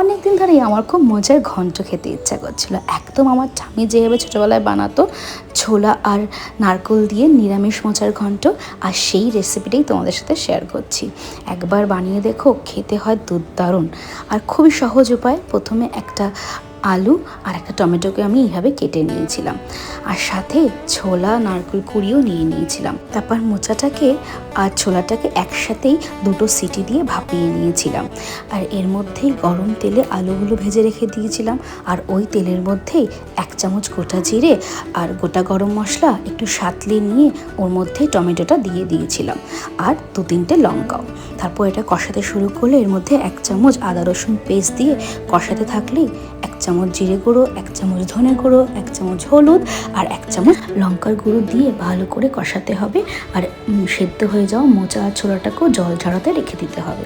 অনেক দিন ধরেই আমার খুব মজার ঘন্ট খেতে ইচ্ছা করছিল। একদম আমার ঠাম্মি যেভাবে ছোটোবেলায় বানাতো ছোলা আর নারকেল দিয়ে নিরামিষ মোচার ঘন্ট, আর সেই রেসিপিটাই তোমাদের সাথে শেয়ার করছি। একবার বানিয়ে দেখো, খেতে হয় দুর্দারুণ। আর খুবই সহজ উপায়। প্রথমে একটা আলু আর একটা টমেটোকে আমি এইভাবে কেটে নিয়েছিলাম, আর সাথে ছোলা নারকেল কুড়িও নিয়ে নিয়েছিলাম। তারপর মোচাটাকে আর ছোলাটাকে একসাথেই দুটো সিটি দিয়ে ভাপিয়ে নিয়েছিলাম। আর এর মধ্যেই গরম তেলে আলুগুলো ভেজে রেখে দিয়েছিলাম, আর ওই তেলের মধ্যেই 1 চামচ গোটা জিরে আর গোটা গরম মশলা একটু সাঁতলে নিয়ে ওর মধ্যে টমেটোটা দিয়ে দিয়েছিলাম, আর 2-3টে লঙ্কাও। তারপর এটা কষাতে শুরু করলে এর মধ্যে 1 চামচ আদা রসুন পেস্ট দিয়ে কষাতে থাকলেই 1 চামচ জিরে গুঁড়ো, 1 চামচ ধনে গুঁড়ো, 1 চামচ হলুদ আর 1 চামচ লঙ্কার গুঁড়ো দিয়ে ভালো করে কষাতে হবে। আর সেদ্ধ হয়ে যাওয়া মোচা আর ছোলাটাকেও জল ঝরাতে রেখে দিতে হবে।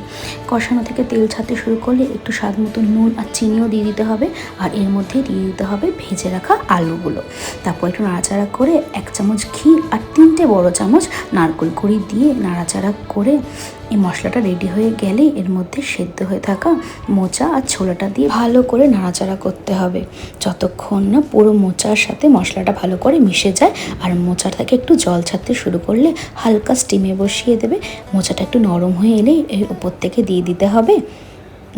কষানো থেকে তেল ছাড়তে শুরু করলে একটু স্বাদ মতো নুন আর চিনিও দিয়ে দিতে হবে, আর এর মধ্যে দিয়ে দিতে হবে ভেজে রাখা আলুগুলো। তারপর একটু নাড়াচাড়া করে 1 চামচ ঘি আর 3টে বড় চামচ নারকেল কুড়ি দিয়ে নাড়াচাড়া করে এই মশলাটা রেডি হয়ে গেলে এর মধ্যে সেদ্ধ হয়ে থাকা মোচা আর ছোলাটা দিয়ে ভালো করে নাড়াচাড়া করতে হবে, যতক্ষণ না পুরো মোচার সাথে মশলাটা ভালো করে মিশে যায়। আর মোচা থেকে একটু জল ছাড়তে শুরু করলে হালকা স্টিমে বসিয়ে দেবে। মোচাটা একটু নরম হয়ে এলে এর উপর থেকে দিয়ে দিতে হবে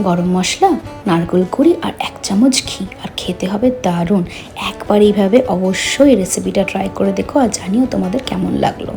গরম মশলা, নারকেল কুড়ি আর 1 চামচ ঘি, আর খেতে হবে দারুণ। একবার এইভাবে অবশ্যই রেসিপিটা ট্রাই করে দেখো আর জানিও তোমাদের কেমন লাগলো।